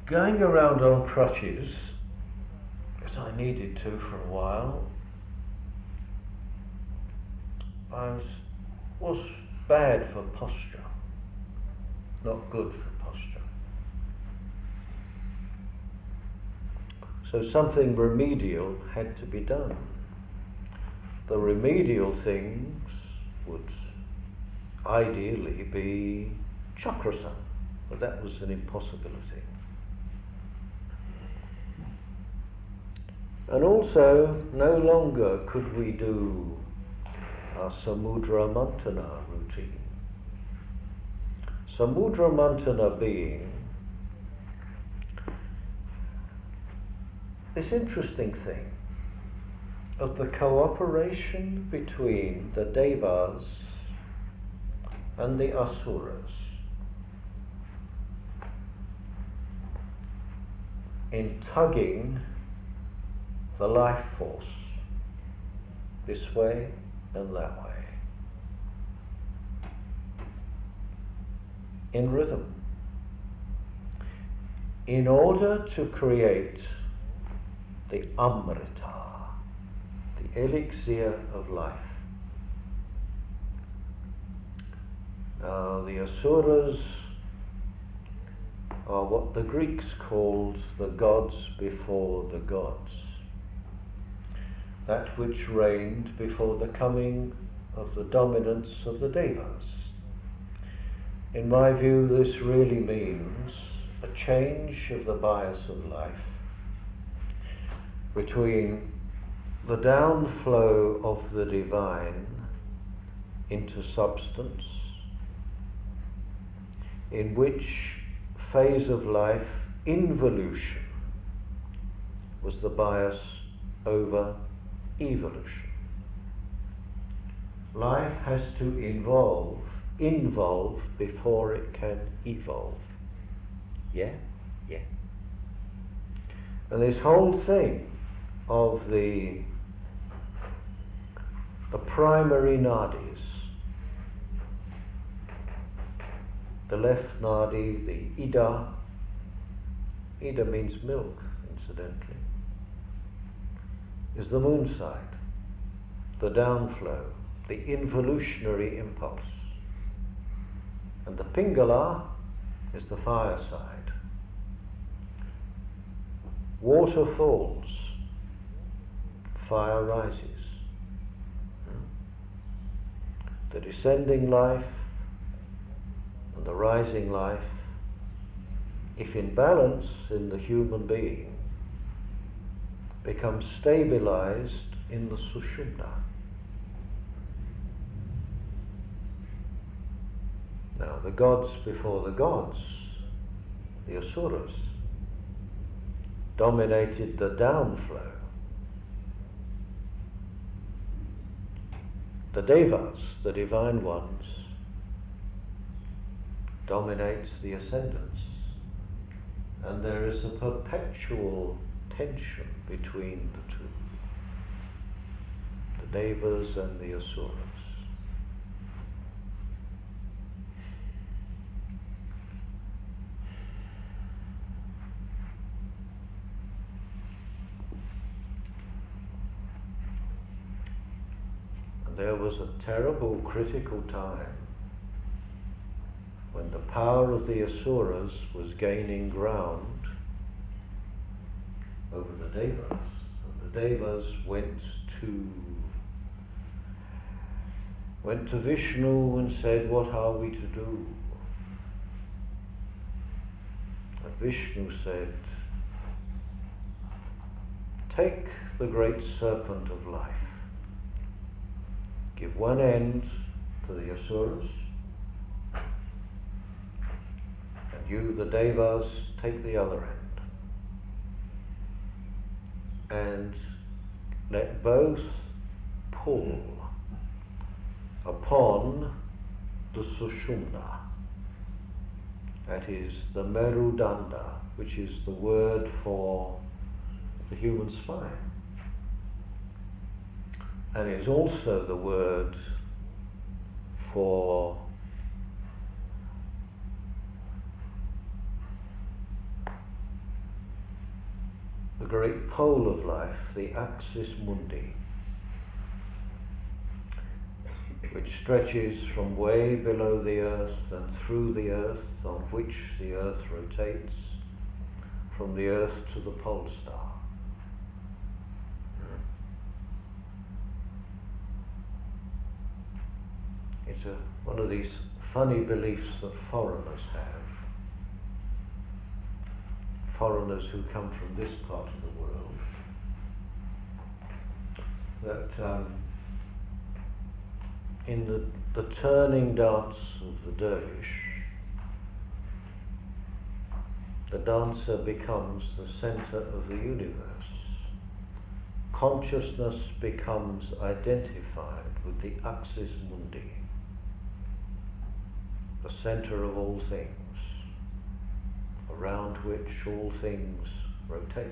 going around on crutches, as I needed to for a while, was bad for posture, not good for posture. So something remedial had to be done. The remedial things would ideally be chakrasana, but that was an impossibility. And also, no longer could we do our Samudra Manthana routine. Samudra Manthana being this interesting thing of the cooperation between the devas and the asuras in tugging the life force this way and that way, in rhythm, in order to create the amrita, the elixir of life. Now, the asuras are what the Greeks called the gods before the gods, that which reigned before the coming of the dominance of the devas. In my view, this really means a change of the bias of life between the downflow of the divine into substance, in which phase of life involution was the bias over evolution. Life has to involve before it can evolve. Yeah? Yeah. And this whole thing of the primary nadis, the left nadi, the ida means milk, incidentally, is the moon side, the downflow, the involutionary impulse. And the pingala is the fire side. Water falls, fire rises. The descending life and the rising life, if in balance in the human being, becomes stabilized in the sushumna. Now, the gods before the gods, the asuras, dominated the downflow. The devas, the divine ones, dominate the ascendants. And there is a perpetual tension between the two, the devas and the asuras. And there was a terrible critical time when the power of the asuras was gaining ground over the devas. And the devas went to Vishnu and said, "What are we to do?" And Vishnu said, "Take the great serpent of life, give one end to the asuras, and you, the devas, take the other end. And let both pull upon the sushumna, that is the merudanda, which is the word for the human spine, and is also the word for great pole of life, the axis mundi, which stretches from way below the earth and through the earth, on which the earth rotates, from the earth to the pole star. It's one of these funny beliefs that foreigners have. Foreigners who come from this part of the world. That in the turning dance of the dervish, the dancer becomes the center of the universe. Consciousness becomes identified with the axis mundi, the center of all things, around which all things rotate.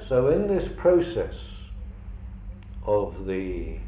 So in this process of the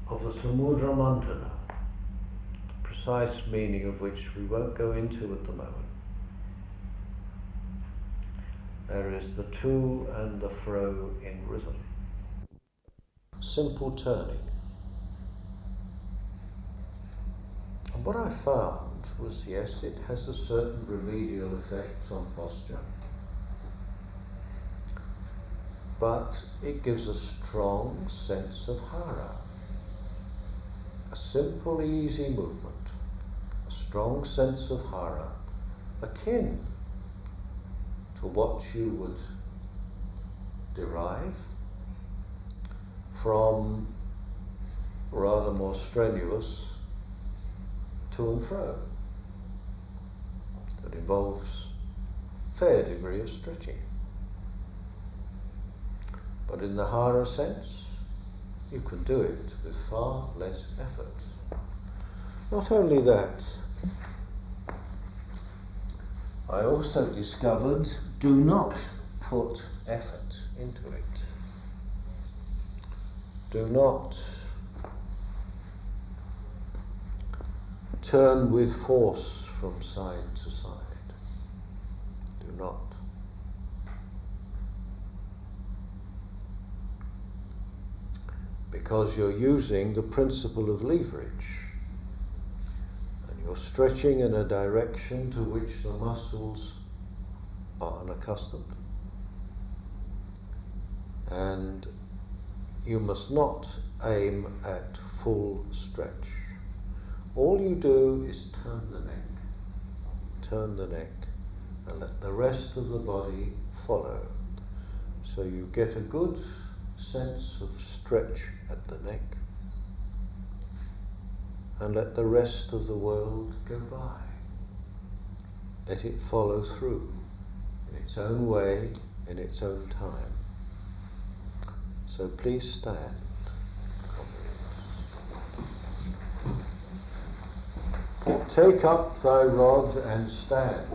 Samudra Manthana, the precise meaning of which we won't go into at the moment, there is the to and the fro in rhythm. Simple turning. And what I found was, yes, it has a certain remedial effect on posture, but it gives a strong sense of hara. A simple, easy movement, a strong sense of hara, akin to what you would derive from rather more strenuous to and fro, that involves a fair degree of stretching. But in the hara sense, you can do it with far less effort. Not only that, I also discovered, do not put effort into it. Do not turn with force from side to side. Do not. Because you're using the principle of leverage, and you're stretching in a direction to which the muscles are unaccustomed, and you must not aim at full stretch. All you do is turn the neck, and let the rest of the body follow. So you get a good sense of stretch at the neck, and let the rest of the world go by. Let it follow through in its own way, in its own time. So please stand. Take up thy rod and stand.